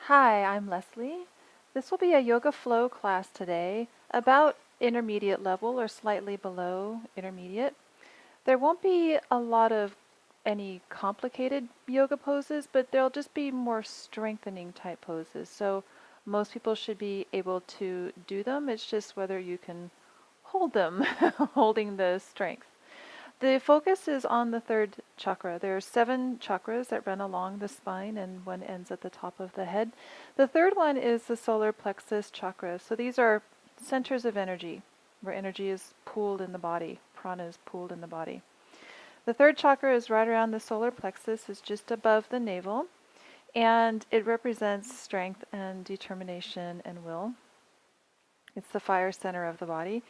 Hi, I'm Leslie. This will be a yoga flow class today, about intermediate level or slightly below intermediate. There won't be a lot of any complicated yoga poses, but there'll just be more strengthening type poses. So most people should be able to do them. It's just whether you can hold them, holding the strength. The focus is on the third chakra. There are 7 chakras that run along the spine and one ends at the top of the head. The third one is the solar plexus chakra. So these are centers of energy, where energy is pooled in the body, prana is pooled in the body. The third chakra is right around the solar plexus, is just above the navel, and it represents strength and determination and will. It's the fire center of the body.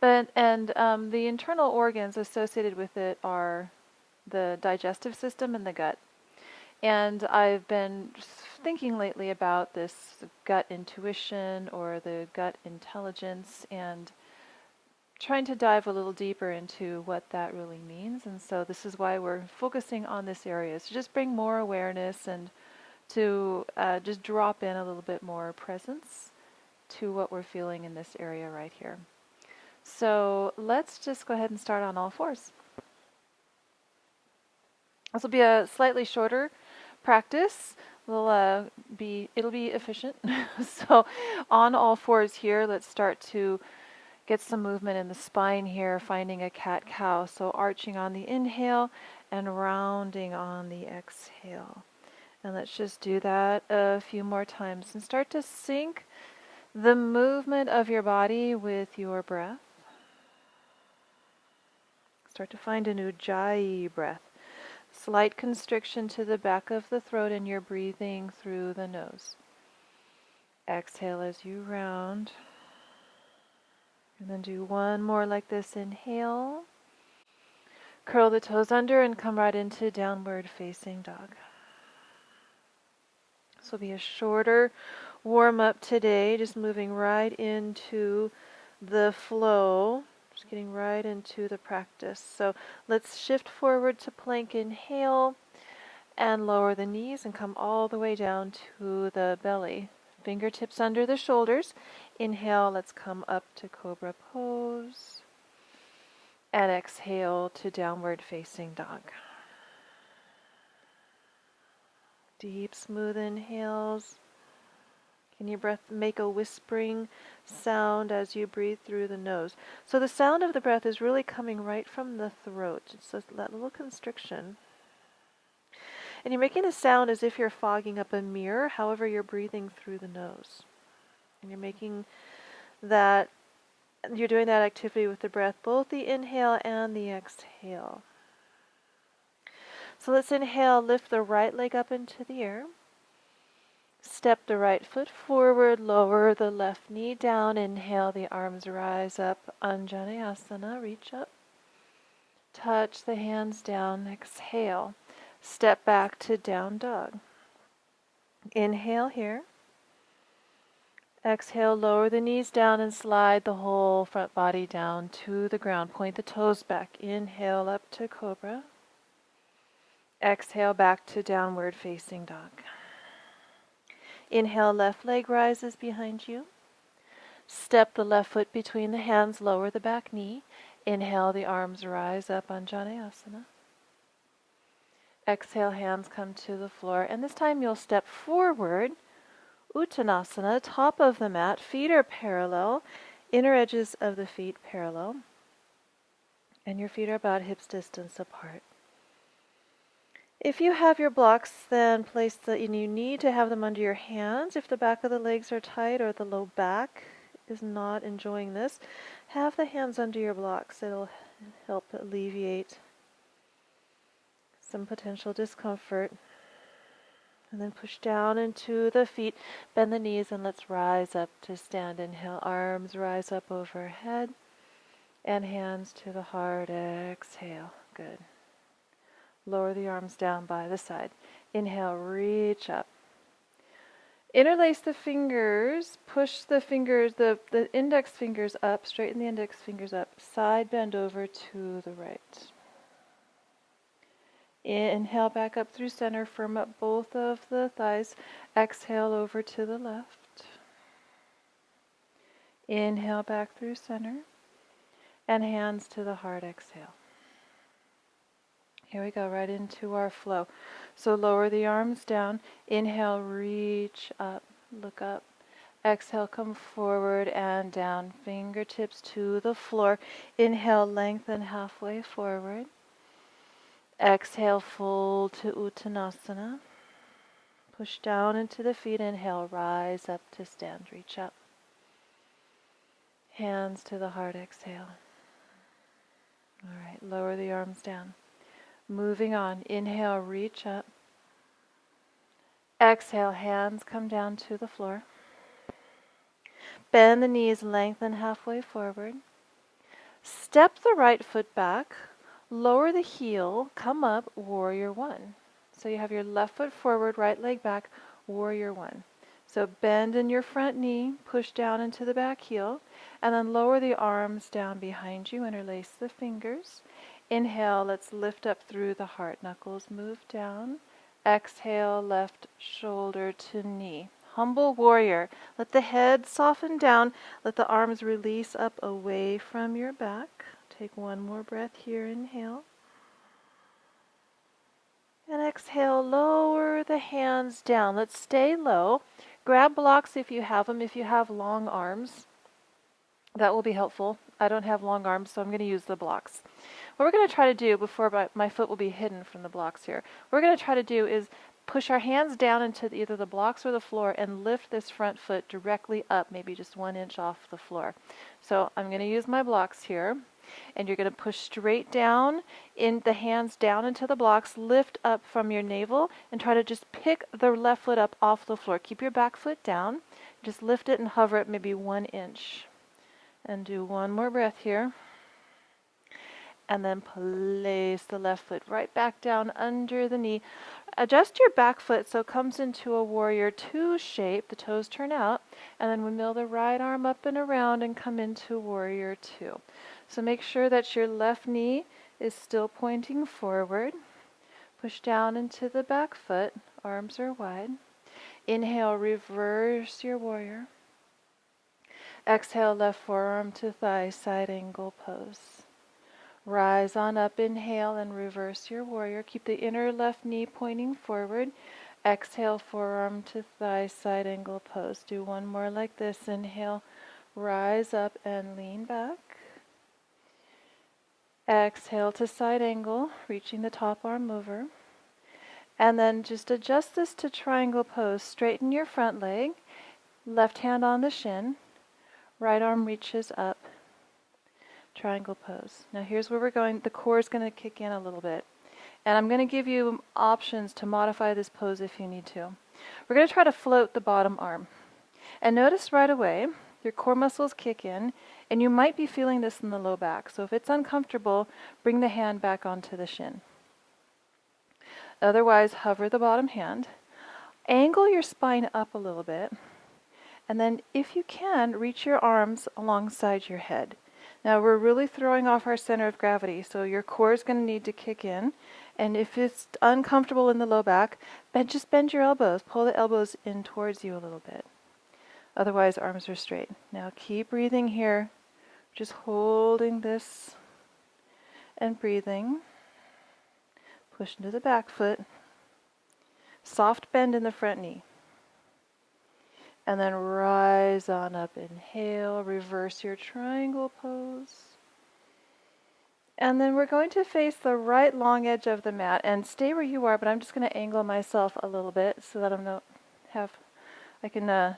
The internal organs associated with it are the digestive system and the gut. And I've been thinking lately about this gut intuition or the gut intelligence and trying to dive a little deeper into what that really means. And so this is why we're focusing on this area, to just bring more awareness and to just drop in a little bit more presence to what we're feeling in this area right here. So let's just go ahead and start on all fours. This will be a slightly shorter practice. It'll be efficient. So on all fours here, let's start to get some movement in the spine here, finding a cat-cow. So arching on the inhale and rounding on the exhale. And let's just do that a few more times and start to sync the movement of your body with your breath. Start to find an ujjayi breath. Slight constriction to the back of the throat, and you're breathing through the nose. Exhale as you round. And then do one more like this. Inhale. Curl the toes under and come right into downward facing dog. This will be a shorter warm-up today, just moving right into the flow. Just getting right into the practice. So let's shift forward to plank. Inhale and lower the knees and come all the way down to the belly. Fingertips under the shoulders. Inhale, let's come up to cobra pose. And exhale to downward facing dog. Deep, smooth inhales. Can your breath make a whispering sound as you breathe through the nose? So the sound of the breath is really coming right from the throat. It's that little constriction. And you're making a sound as if you're fogging up a mirror, however you're breathing through the nose. And you're doing that activity with the breath, both the inhale and the exhale. So let's inhale, lift the right leg up into the air. Step the right foot forward, lower the left knee down. Inhale, the arms rise up, Anjaneyasana, reach up. Touch the hands down, exhale. Step back to down dog. Inhale here. Exhale, lower the knees down and slide the whole front body down to the ground. Point the toes back. Inhale up to cobra. Exhale back to downward facing dog. Inhale, left leg rises behind you. Step the left foot between the hands, lower the back knee. Inhale, the arms rise up, Anjaneyasana. Exhale, hands come to the floor. And this time you'll step forward, Uttanasana, top of the mat. Feet are parallel, inner edges of the feet parallel. And your feet are about hips distance apart. If you have your blocks, then you need to have them under your hands. If the back of the legs are tight or the low back is not enjoying this, have the hands under your blocks. It'll help alleviate some potential discomfort. And then push down into the feet, bend the knees, and let's rise up to stand. Inhale, arms rise up overhead, and hands to the heart. Exhale. Good. Lower the arms down by the side. Inhale, reach up. Interlace the fingers, push the fingers, the index fingers up, straighten the index fingers up, side bend over to the right. Inhale back up through center, firm up both of the thighs. Exhale over to the left. Inhale back through center. And hands to the heart, exhale. Here we go, right into our flow. So lower the arms down. Inhale, reach up, look up. Exhale, come forward and down. Fingertips to the floor. Inhale, lengthen halfway forward. Exhale, fold to Uttanasana. Push down into the feet. Inhale, rise up to stand. Reach up. Hands to the heart, exhale. All right, lower the arms down. Moving on. Inhale, reach up. Exhale, hands come down to the floor. Bend the knees, lengthen halfway forward. Step the right foot back. Lower the heel, come up, warrior one. So you have your left foot forward, right leg back, warrior one. So bend in your front knee, push down into the back heel, and then lower the arms down behind you, interlace the fingers. Inhale, let's lift up through the heart. Knuckles move down. Exhale, left shoulder to knee. Humble warrior. Let the head soften down. Let the arms release up away from your back. Take one more breath here. Inhale. And exhale, lower the hands down. Let's stay low. Grab blocks if you have them. If you have long arms, that will be helpful. I don't have long arms, so I'm going to use the blocks. What we're going to try to do before my foot will be hidden from the blocks here, what we're going to try to do is push our hands down into either the blocks or the floor and lift this front foot directly up, maybe just 1 inch off the floor. So I'm going to use my blocks here, and you're going to push straight down, in the hands down into the blocks, lift up from your navel, and try to just pick the left foot up off the floor. Keep your back foot down. Just lift it and hover it maybe 1 inch. And do one more breath here. And then place the left foot right back down under the knee. Adjust your back foot so it comes into a warrior two shape. The toes turn out. And then windmill the right arm up and around and come into warrior two. So make sure that your left knee is still pointing forward. Push down into the back foot. Arms are wide. Inhale, reverse your warrior. Exhale, left forearm to thigh, side angle pose. Rise on up, inhale, and reverse your warrior. Keep the inner left knee pointing forward. Exhale, forearm to thigh, side angle pose. Do one more like this. Inhale, rise up and lean back. Exhale to side angle, reaching the top arm over. And then just adjust this to triangle pose. Straighten your front leg. Left hand on the shin. Right arm reaches up. Triangle pose. Now here's where we're going. The core is going to kick in a little bit. And I'm going to give you options to modify this pose if you need to. We're going to try to float the bottom arm. And notice right away, your core muscles kick in, and you might be feeling this in the low back. So if it's uncomfortable, bring the hand back onto the shin. Otherwise, hover the bottom hand. Angle your spine up a little bit. And then, if you can, reach your arms alongside your head. Now, we're really throwing off our center of gravity, so your core is going to need to kick in. And if it's uncomfortable in the low back, just bend your elbows. Pull the elbows in towards you a little bit. Otherwise, arms are straight. Now, keep breathing here. Just holding this and breathing. Push into the back foot. Soft bend in the front knee. And then rise on up, inhale, reverse your triangle pose. And then we're going to face the right long edge of the mat and stay where you are, but I'm just going to angle myself a little bit so that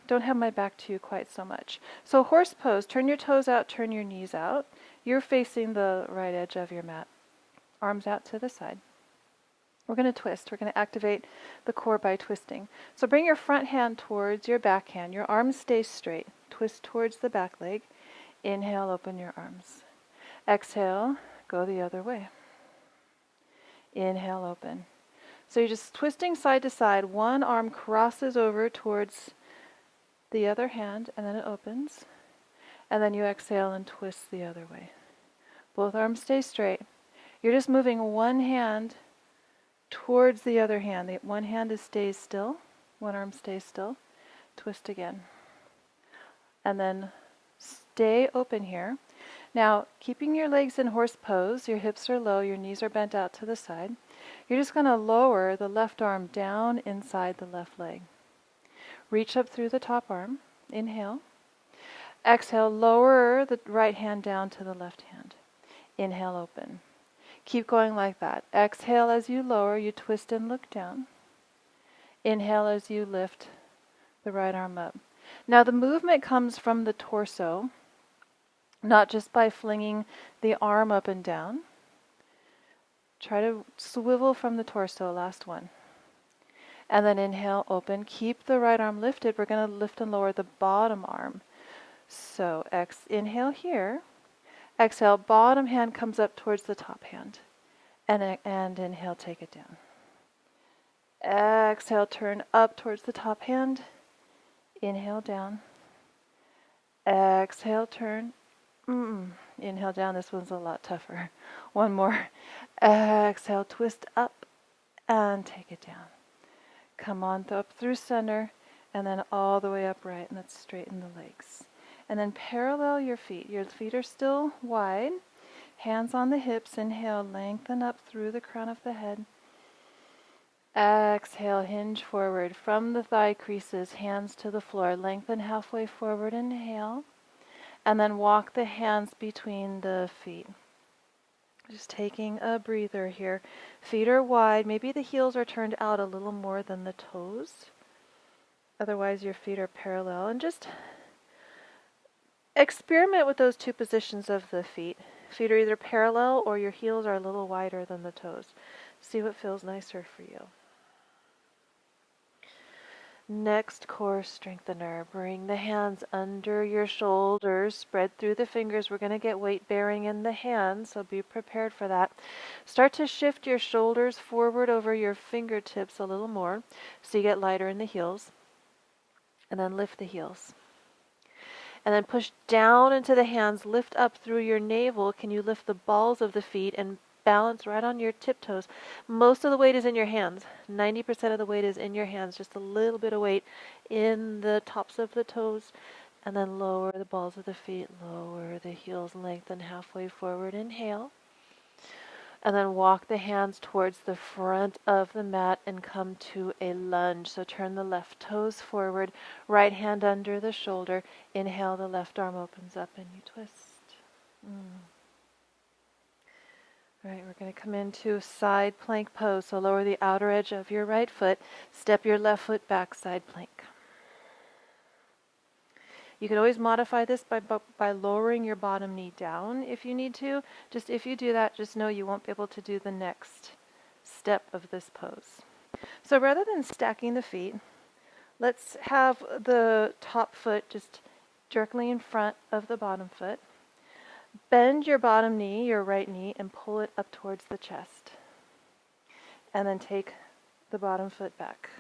don't have my back to you quite so much. So horse pose, turn your toes out, turn your knees out. You're facing the right edge of your mat. Arms out to the side. We're going to twist. We're going to activate the core by twisting. So bring your front hand towards your back hand. Your arms stay straight. Twist towards the back leg. Inhale, open your arms. Exhale, go the other way. Inhale, open. So you're just twisting side to side. One arm crosses over towards the other hand, and then it opens. And then you exhale and twist the other way. Both arms stay straight. You're just moving one hand towards the other hand. The one hand stays still, one arm stays still. Twist again. And then stay open here. Now, keeping your legs in horse pose, your hips are low, your knees are bent out to the side. You're just going to lower the left arm down inside the left leg. Reach up through the top arm. Inhale. Exhale, lower the right hand down to the left hand. Inhale, open. Keep going like that. Exhale as you lower, you twist and look down. Inhale as you lift the right arm up. Now the movement comes from the torso, not just by flinging the arm up and down. Try to swivel from the torso, last one. And then inhale, open. Keep the right arm lifted. We're going to lift and lower the bottom arm. So inhale here. Exhale, bottom hand comes up towards the top hand. And inhale, take it down. Exhale, turn up towards the top hand. Inhale, down. Exhale, turn. Inhale, down. This one's a lot tougher. One more. Exhale, twist up and take it down. Come on up through center and then all the way upright, and let's straighten the legs. And then parallel your feet. Your feet are still wide. Hands on the hips. Inhale, lengthen up through the crown of the head. Exhale, hinge forward from the thigh creases, hands to the floor. Lengthen halfway forward, inhale. And then walk the hands between the feet. Just taking a breather here. Feet are wide. Maybe the heels are turned out a little more than the toes. Otherwise, your feet are parallel. And just experiment with those two positions of the feet. Feet are either parallel or your heels are a little wider than the toes. See what feels nicer for you. Next core strengthener. Bring the hands under your shoulders. Spread through the fingers. We're going to get weight bearing in the hands, so be prepared for that. Start to shift your shoulders forward over your fingertips a little more so you get lighter in the heels. And then lift the heels. And then push down into the hands. Lift up through your navel. Can you lift the balls of the feet and balance right on your tiptoes? Most of the weight is in your hands. 90% of the weight is in your hands. Just a little bit of weight in the tops of the toes. And then lower the balls of the feet. Lower the heels. Lengthen halfway forward. Inhale. And then walk the hands towards the front of the mat and come to a lunge. So turn the left toes forward. Right hand under the shoulder. Inhale, the left arm opens up and you twist. All right, we're going to come into side plank pose. So lower the outer edge of your right foot. Step your left foot back, side plank. You can always modify this by lowering your bottom knee down if you need to. Just if you do that, just know you won't be able to do the next step of this pose. So rather than stacking the feet, let's have the top foot just directly in front of the bottom foot. Bend your bottom knee, your right knee, and pull it up towards the chest. And then take the bottom foot back.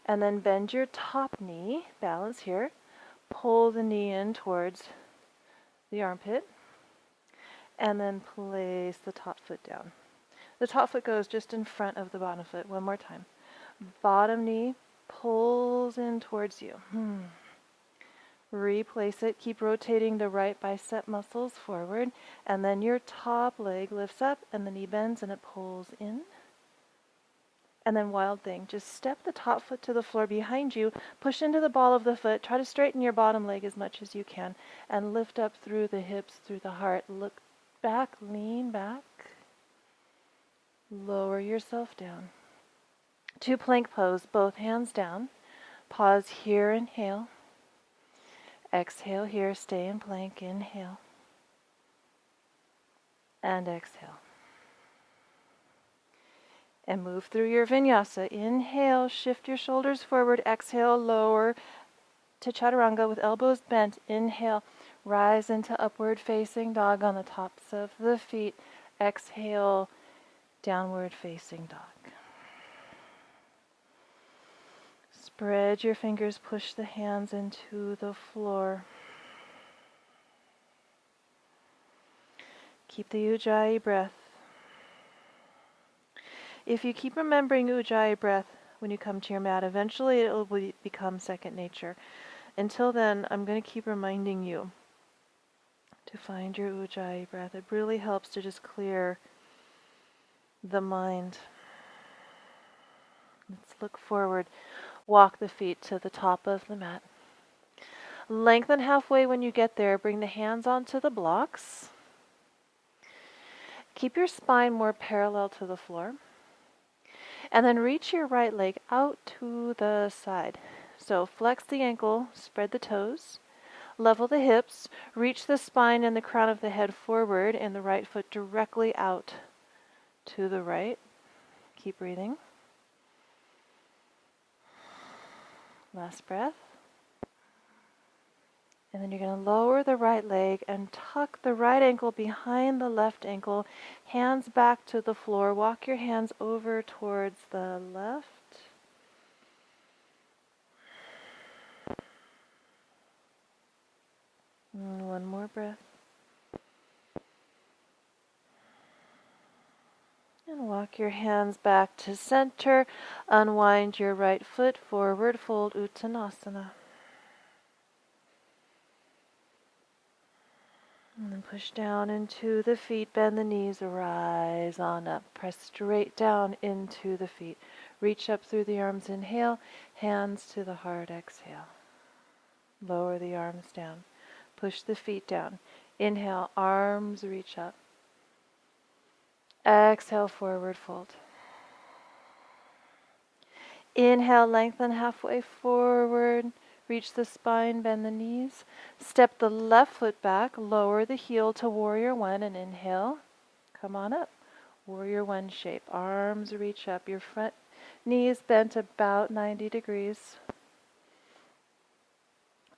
And then bend your top knee, balance here. Pull the knee in towards the armpit. And then place the top foot down. The top foot goes just in front of the bottom foot. One more time. Bottom knee pulls in towards you. Replace it. Keep rotating the right bicep muscles forward. And then your top leg lifts up and the knee bends and it pulls in. And then wild thing. Just step the top foot to the floor behind you. Push into the ball of the foot. Try to straighten your bottom leg as much as you can. And lift up through the hips, through the heart. Look back. Lean back. Lower yourself down. To plank pose. Both hands down. Pause here. Inhale. Exhale here, stay in plank, inhale, and exhale. And move through your vinyasa. Inhale, shift your shoulders forward, exhale, lower to chaturanga with elbows bent. Inhale, rise into upward facing dog on the tops of the feet. Exhale, downward facing dog. Spread your fingers, push the hands into the floor. Keep the Ujjayi breath. If you keep remembering Ujjayi breath when you come to your mat, eventually it will become second nature. Until then, I'm going to keep reminding you to find your Ujjayi breath. It really helps to just clear the mind. Let's look forward. Walk the feet to the top of the mat. Lengthen halfway when you get there. Bring the hands onto the blocks. Keep your spine more parallel to the floor. And then reach your right leg out to the side. So flex the ankle, spread the toes, level the hips, reach the spine and the crown of the head forward and the right foot directly out to the right. Keep breathing. Last breath. And then you're going to lower the right leg and tuck the right ankle behind the left ankle, hands back to the floor. Walk your hands over towards the left. And one more breath. And walk your hands back to center. Unwind your right foot forward, fold Uttanasana. And then push down into the feet, bend the knees, rise on up. Press straight down into the feet. Reach up through the arms, inhale, hands to the heart, exhale. Lower the arms down. Push the feet down. Inhale, arms reach up. Exhale, forward fold. Inhale, lengthen halfway forward. Reach the spine, bend the knees. Step the left foot back, lower the heel to warrior one, and inhale. Come on up. Warrior one shape. Arms reach up. Your front knees bent about 90 degrees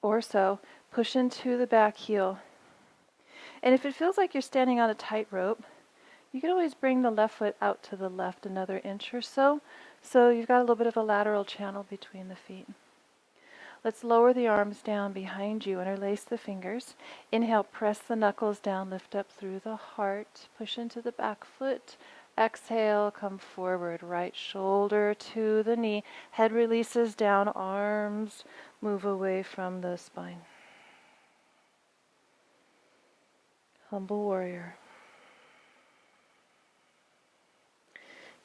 or so. Push into the back heel. And if it feels like you're standing on a tightrope, you can always bring the left foot out to the left another inch or so. So you've got a little bit of a lateral channel between the feet. Let's lower the arms down behind you, interlace the fingers. Inhale, press the knuckles down, lift up through the heart, push into the back foot. Exhale, come forward, right shoulder to the knee. Head releases down, arms move away from the spine. Humble warrior.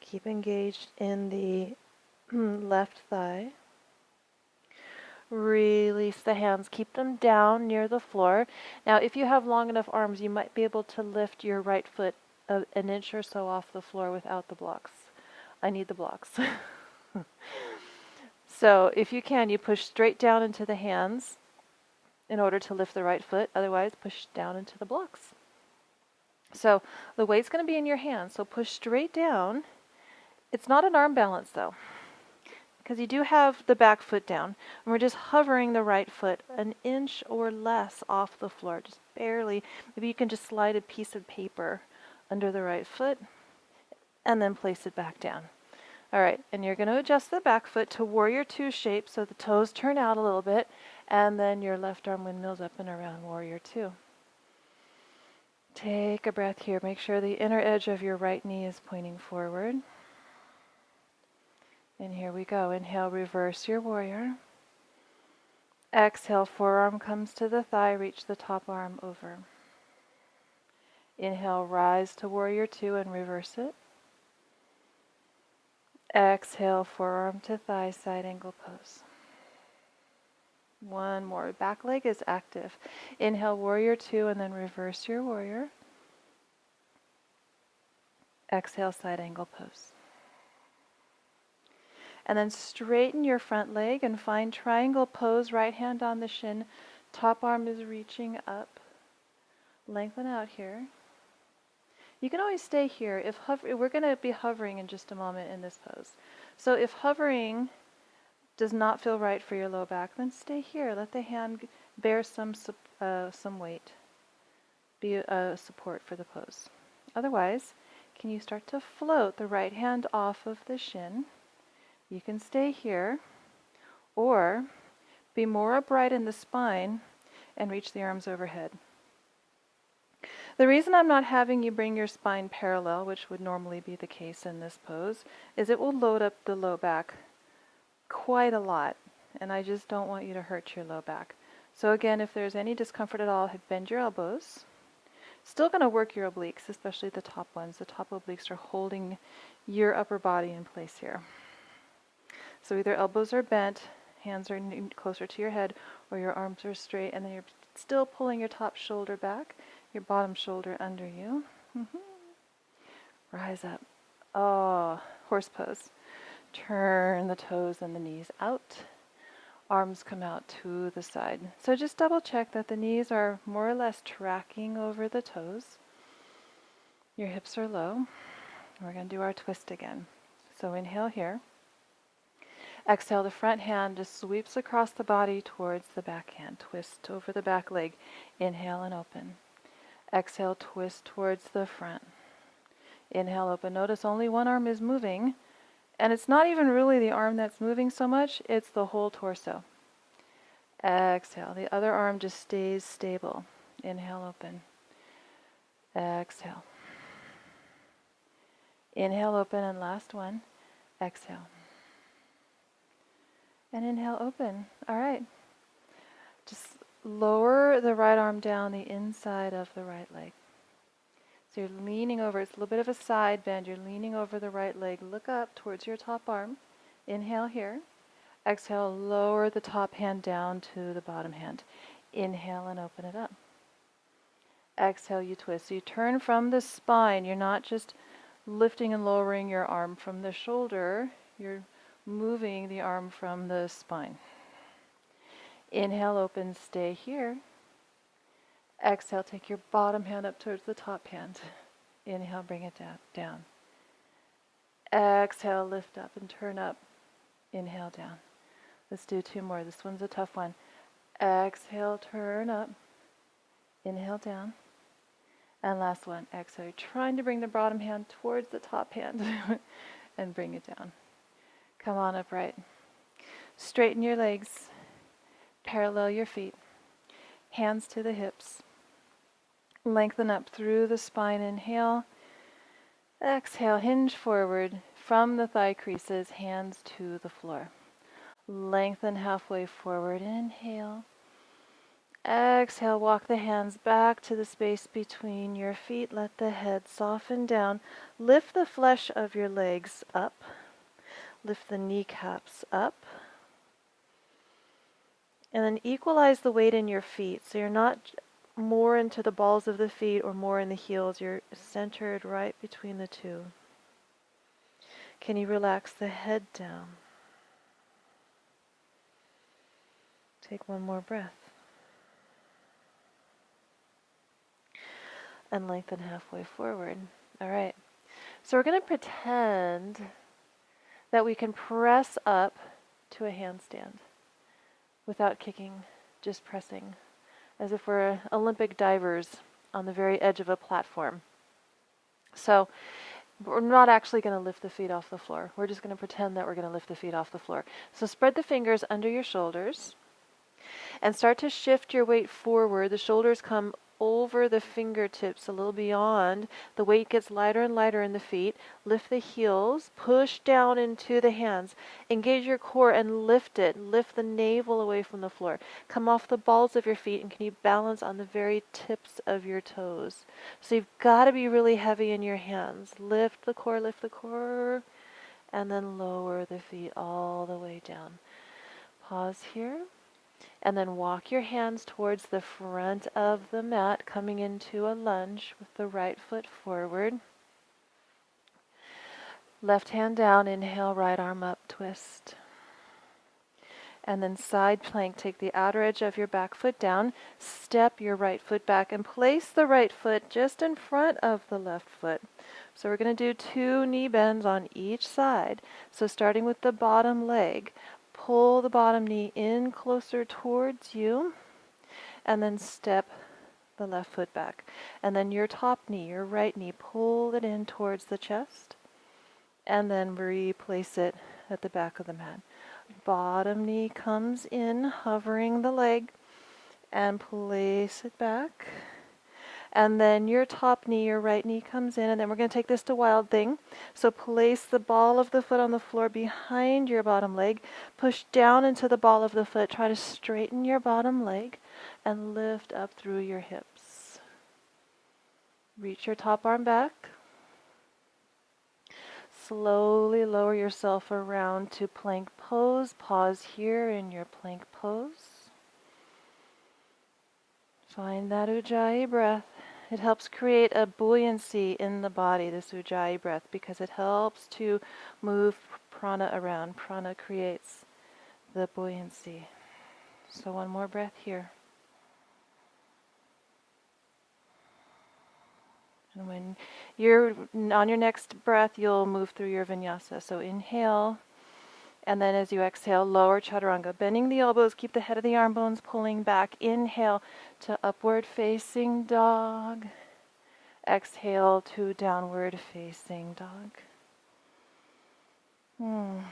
Keep engaged in the left thigh. Release the hands. Keep them down near the floor. Now, if you have long enough arms, you might be able to lift your right foot an inch or so off the floor without the blocks. I need the blocks. So, if you can, you push straight down into the hands in order to lift the right foot. Otherwise, push down into the blocks. So, the weight's going to be in your hands. So, push straight down. It's not an arm balance, though, because you do have the back foot down. And we're just hovering the right foot an inch or less off the floor, just barely. Maybe you can just slide a piece of paper under the right foot and then place it back down. All right, and you're going to adjust the back foot to warrior two shape so the toes turn out a little bit, and then your left arm windmills up and around warrior two. Take a breath here. Make sure the inner edge of your right knee is pointing forward. And here we go. Inhale, reverse your warrior. Exhale, forearm comes to the thigh, reach the top arm over. Inhale, rise to warrior two and reverse it. Exhale, forearm to thigh, side angle pose. One more. Back leg is active. Inhale, warrior two, and then reverse your warrior. Exhale, side angle pose. And then straighten your front leg and find triangle pose, right hand on the shin. Top arm is reaching up. Lengthen out here. You can always stay here. If we're going to be hovering in just a moment in this pose. So if hovering does not feel right for your low back, then stay here. Let the hand bear some weight. Be a support for the pose. Otherwise, can you start to float the right hand off of the shin? You can stay here, or be more upright in the spine and reach the arms overhead. The reason I'm not having you bring your spine parallel, which would normally be the case in this pose, is it will load up the low back quite a lot, and I just don't want you to hurt your low back. So again, if there's any discomfort at all, bend your elbows. Still going to work your obliques, especially the top ones. The top obliques are holding your upper body in place here. So either elbows are bent, hands are closer to your head, or your arms are straight, and then you're still pulling your top shoulder back, your bottom shoulder under you. Rise up. Oh, horse pose. Turn the toes and the knees out. Arms come out to the side. So just double check that the knees are more or less tracking over the toes. Your hips are low. We're going to do our twist again. So inhale here. Exhale, the front hand just sweeps across the body towards the back hand. Twist over the back leg. Inhale and open. Exhale, twist towards the front. Inhale, open. Notice only one arm is moving. And it's not even really the arm that's moving so much, it's the whole torso. Exhale. The other arm just stays stable. Inhale, open. Exhale. Inhale, open, and last one. Exhale. And inhale, open. All right. Just lower the right arm down the inside of the right leg. So you're leaning over. It's a little bit of a side bend. You're leaning over the right leg. Look up towards your top arm. Inhale here. Exhale, lower the top hand down to the bottom hand. Inhale and open it up. Exhale, you twist. So you turn from the spine. You're not just lifting and lowering your arm from the shoulder. You're moving the arm from the spine. Inhale, open, stay here. Exhale, take your bottom hand up towards the top hand. Inhale, bring it down. Exhale, lift up and turn up. Inhale, down. Let's do two more. This one's a tough one. Exhale, turn up. Inhale, down. And last one. Exhale. You're trying to bring the bottom hand towards the top hand and bring it down. Come on upright. Straighten your legs. Parallel your feet. Hands to the hips. Lengthen up through the spine. Inhale. Exhale. Hinge forward from the thigh creases. Hands to the floor. Lengthen halfway forward. Inhale. Exhale. Walk the hands back to the space between your feet. Let the head soften down. Lift the flesh of your legs up. Lift the kneecaps up. And then equalize the weight in your feet. So you're not more into the balls of the feet or more in the heels. You're centered right between the two. Can you relax the head down? Take one more breath. And lengthen halfway forward. All right. So we're going to pretend that we can press up to a handstand without kicking, just pressing, as if we're Olympic divers on the very edge of a platform. So we're not actually going to lift the feet off the floor. We're just going to pretend that we're going to lift the feet off the floor. So spread the fingers under your shoulders and start to shift your weight forward. The shoulders come over the fingertips a little beyond. The weight gets lighter and lighter in the feet. Lift the heels, push down into the hands. Engage your core and lift it. Lift the navel away from the floor. Come off the balls of your feet, and can you balance on the very tips of your toes? So you've got to be really heavy in your hands. Lift the core, and then lower the feet all the way down. Pause here. And then walk your hands towards the front of the mat, coming into a lunge with the right foot forward. Left hand down, inhale, right arm up, twist. And then side plank, take the outer edge of your back foot down, step your right foot back, and place the right foot just in front of the left foot. So we're going to do 2 knee bends on each side. So starting with the bottom leg, pull the bottom knee in closer towards you, and then step the left foot back. And then your top knee, your right knee, pull it in towards the chest, and then replace it at the back of the mat. Bottom knee comes in, hovering the leg, and place it back. And then your top knee, your right knee comes in, and then we're going to take this to Wild Thing. So place the ball of the foot on the floor behind your bottom leg. Push down into the ball of the foot. Try to straighten your bottom leg and lift up through your hips. Reach your top arm back. Slowly lower yourself around to plank pose. Pause here in your plank pose. Find that Ujjayi breath. It helps create a buoyancy in the body, this Ujjayi breath, because it helps to move prana around. Prana creates the buoyancy. So one more breath here. And when you're on your next breath, you'll move through your vinyasa. So inhale, and then as you exhale, lower chaturanga. Bending the elbows, keep the head of the arm bones pulling back. Inhale to upward facing dog. Exhale to downward facing dog. And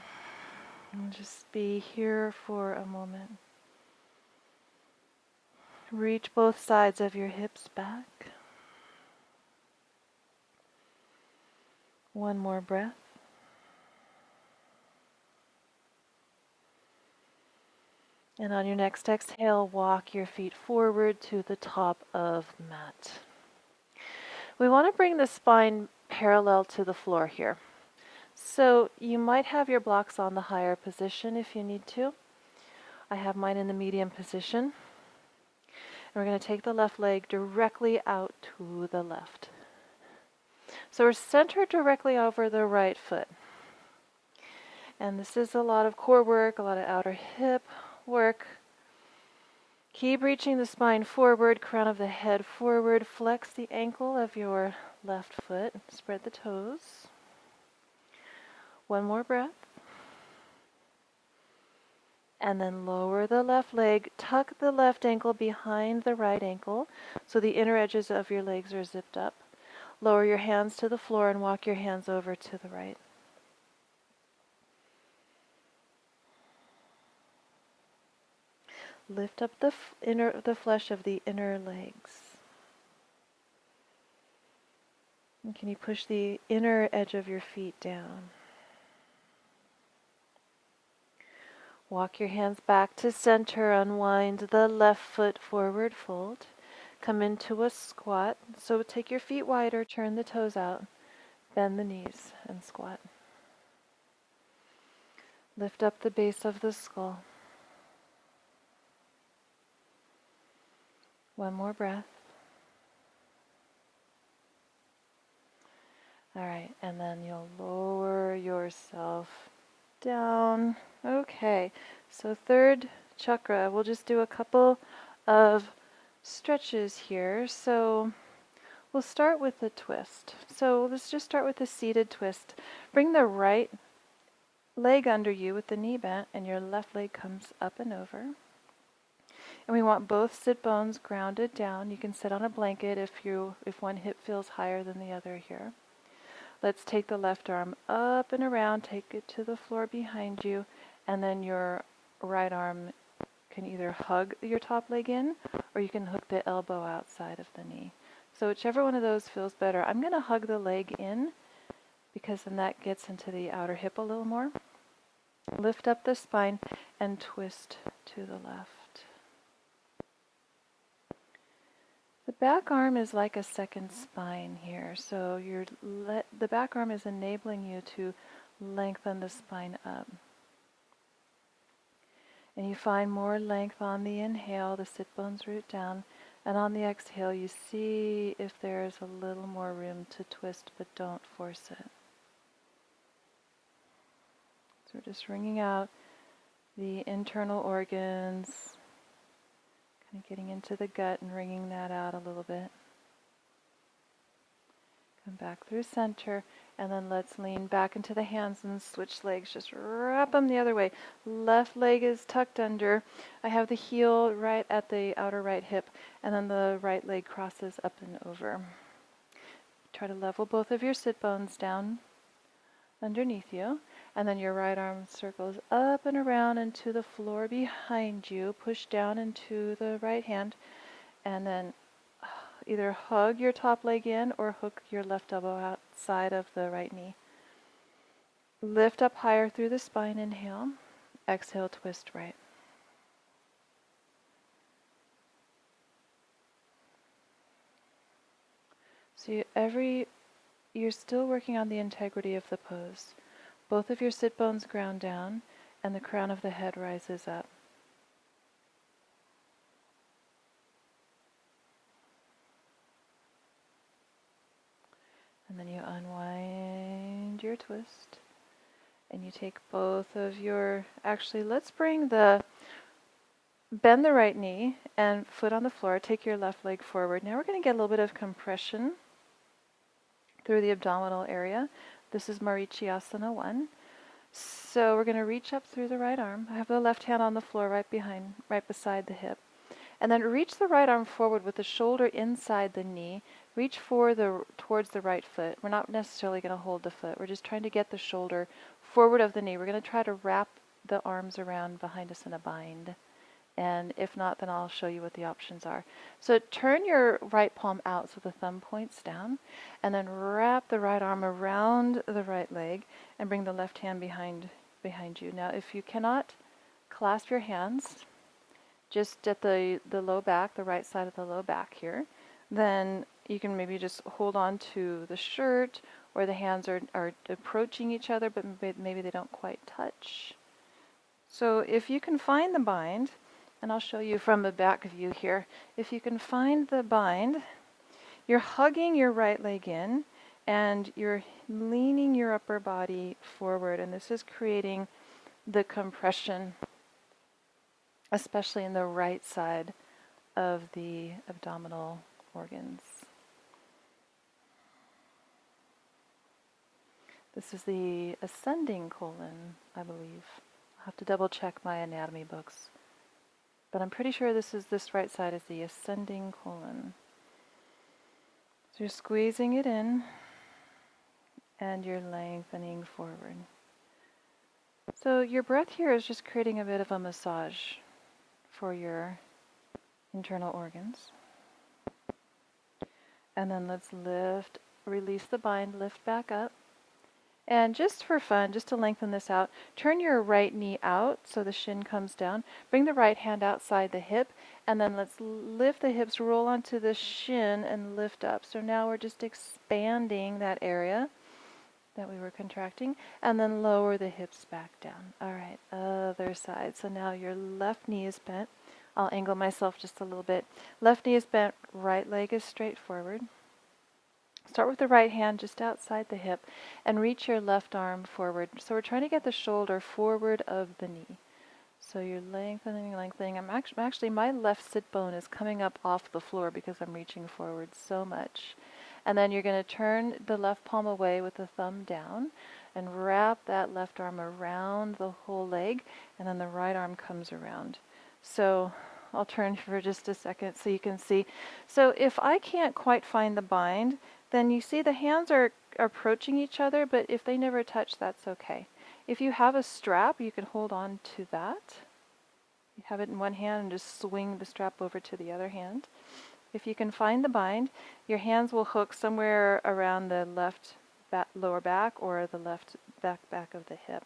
just be here for a moment. Reach both sides of your hips back. One more breath. And on your next exhale, walk your feet forward to the top of the mat. We want to bring the spine parallel to the floor here. So you might have your blocks on the higher position if you need to. I have mine in the medium position. And we're going to take the left leg directly out to the left. So we're centered directly over the right foot. And this is a lot of core work, a lot of outer hip work. Keep reaching the spine forward, crown of the head forward. Flex the ankle of your left foot. Spread the toes. One more breath. And then lower the left leg. Tuck the left ankle behind the right ankle so the inner edges of your legs are zipped up. Lower your hands to the floor and walk your hands over to the right. Lift up the flesh of the inner legs. And can you push the inner edge of your feet down? Walk your hands back to center. Unwind the left foot forward fold. Come into a squat. So take your feet wider, turn the toes out, bend the knees, and squat. Lift up the base of the skull. One more breath. All right, and then you'll lower yourself down. Okay, so third chakra, we'll just do a couple of stretches here. So we'll start with the twist. So let's just start with the seated twist. Bring the right leg under you with the knee bent, and your left leg comes up and over. And we want both sit bones grounded down. You can sit on a blanket if one hip feels higher than the other here. Let's take the left arm up and around, take it to the floor behind you, and then your right arm can either hug your top leg in, or you can hook the elbow outside of the knee. So whichever one of those feels better. I'm going to hug the leg in, because then that gets into the outer hip a little more. Lift up the spine and twist to the left. The back arm is like a second spine here, so the back arm is enabling you to lengthen the spine up. And you find more length on the inhale, the sit bones root down, and on the exhale you see if there's a little more room to twist, but don't force it. So we're just wringing out the internal organs, kind of getting into the gut and wringing that out a little bit. Come back through center, and then let's lean back into the hands and switch legs. Just wrap them the other way. Left leg is tucked under. I have the heel right at the outer right hip, and then the right leg crosses up and over. Try to level both of your sit bones down underneath you, and then your right arm circles up and around into the floor behind you. Push down into the right hand, and then either hug your top leg in or hook your left elbow outside of the right knee. Lift up higher through the spine, inhale. Exhale, twist right. So you're still working on the integrity of the pose. Both of your sit bones ground down and the crown of the head rises up. And then you unwind your twist and you take both of your, actually let's bend the right knee and foot on the floor, take your left leg forward. Now we're going to get a little bit of compression through the abdominal area. This is Asana 1. So we're going to reach up through the right arm. I have the left hand on the floor right beside the hip. And then reach the right arm forward with the shoulder inside the knee. Reach towards the right foot. We're not necessarily going to hold the foot. We're just trying to get the shoulder forward of the knee. We're going to try to wrap the arms around behind us in a bind. And if not, then I'll show you what the options are. So turn your right palm out so the thumb points down, and then wrap the right arm around the right leg and bring the left hand behind you. Now, if you cannot clasp your hands just at the low back, the right side of the low back here, then you can maybe just hold on to the shirt, or the hands are approaching each other, but maybe they don't quite touch. So if you can find the bind, and I'll show you from the back view here. If you can find the bind, you're hugging your right leg in and you're leaning your upper body forward, and this is creating the compression, especially in the right side of the abdominal organs. This is the ascending colon, I believe. I'll have to double check my anatomy books. But I'm pretty sure this right side is the ascending colon. So you're squeezing it in and you're lengthening forward. So your breath here is just creating a bit of a massage for your internal organs. And then let's release the bind, lift back up. And just for fun, just to lengthen this out, turn your right knee out so the shin comes down. Bring the right hand outside the hip, and then let's lift the hips, roll onto the shin, and lift up. So now we're just expanding that area that we were contracting, and then lower the hips back down. All right, other side. So now your left knee is bent. I'll angle myself just a little bit. Left knee is bent, right leg is straight forward. Start with the right hand just outside the hip and reach your left arm forward. So we're trying to get the shoulder forward of the knee. So you're lengthening. I'm actually my left sit bone is coming up off the floor because I'm reaching forward so much. And then you're going to turn the left palm away with the thumb down and wrap that left arm around the whole leg, and then the right arm comes around. So I'll turn for just a second so you can see. So if I can't quite find the bind, then you see the hands are approaching each other, but if they never touch, that's okay. If you have a strap, you can hold on to that. You have it in one hand and just swing the strap over to the other hand. If you can find the bind, your hands will hook somewhere around the left lower back or the left back of the hip.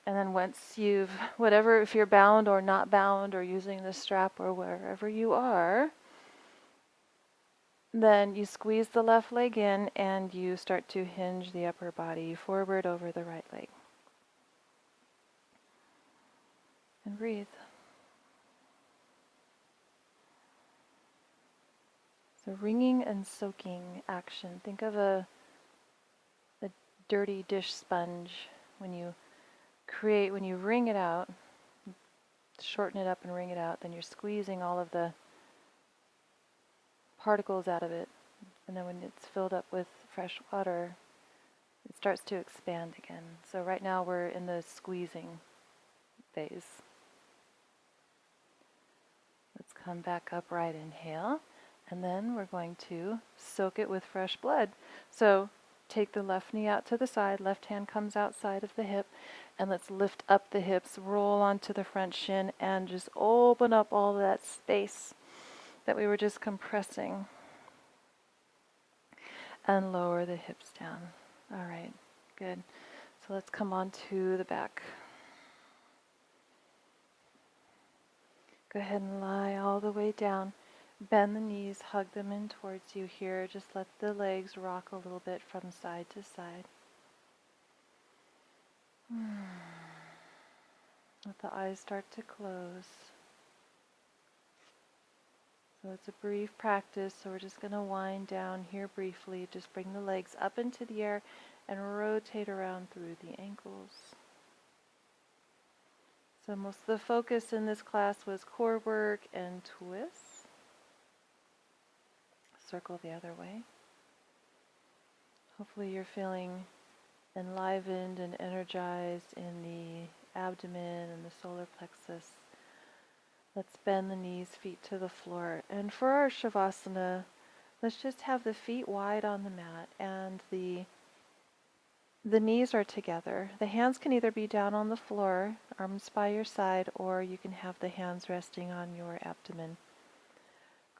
And then once if you're bound or not bound or using the strap or wherever you are, then you squeeze the left leg in and you start to hinge the upper body forward over the right leg. And breathe. So wringing and soaking action. Think of a dirty dish sponge. When you wring it out, shorten it up and wring it out, then you're squeezing all of the particles out of it, and then when it's filled up with fresh water, it starts to expand again. So right now we're in the squeezing phase. Let's come back upright, inhale, and then we're going to soak it with fresh blood. So take the left knee out to the side, left hand comes outside of the hip, and let's lift up the hips, roll onto the front shin, and just open up all that space that we were just compressing. and lower the hips down. All right, good. So let's come on to the back. Go ahead and lie all the way down. Bend the knees, hug them in towards you here. Just let the legs rock a little bit from side to side. Let the eyes start to close. So it's a brief practice, so we're just going to wind down here briefly. Just bring the legs up into the air and rotate around through the ankles. So most of the focus in this class was core work and twists. Circle the other way. Hopefully you're feeling enlivened and energized in the abdomen and the solar plexus. Let's bend the knees, feet to the floor. And for our Shavasana, let's just have the feet wide on the mat and the knees are together. The hands can either be down on the floor, arms by your side, or you can have the hands resting on your abdomen.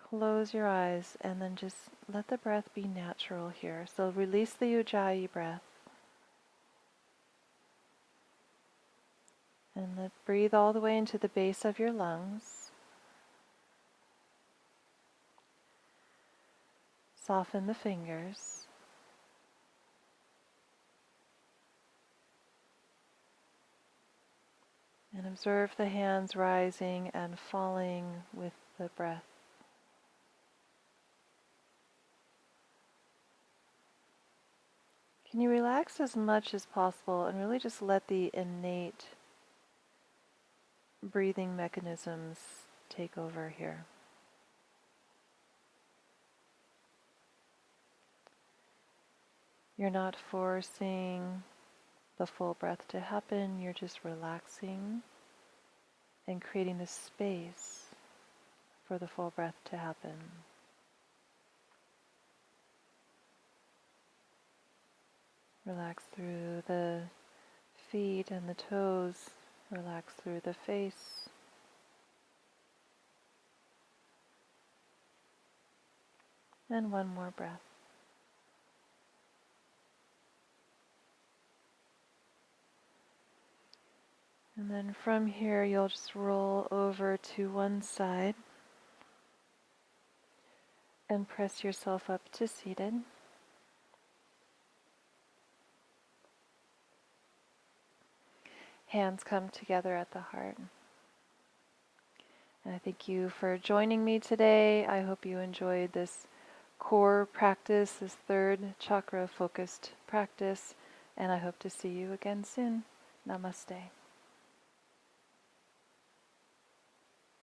Close your eyes and then just let the breath be natural here. So release the Ujjayi breath. And breathe all the way into the base of your lungs. Soften the fingers. And observe the hands rising and falling with the breath. Can you relax as much as possible and really just let the innate breathing mechanisms take over here? You're not forcing the full breath to happen, you're just relaxing and creating the space for the full breath to happen. Relax through the feet and the toes, relax through the face. And one more breath. And then from here, you'll just roll over to one side and press yourself up to seated. Hands come together at the heart. And I thank you for joining me today. I hope you enjoyed this core practice, this third chakra focused practice, and I hope to see you again soon. Namaste.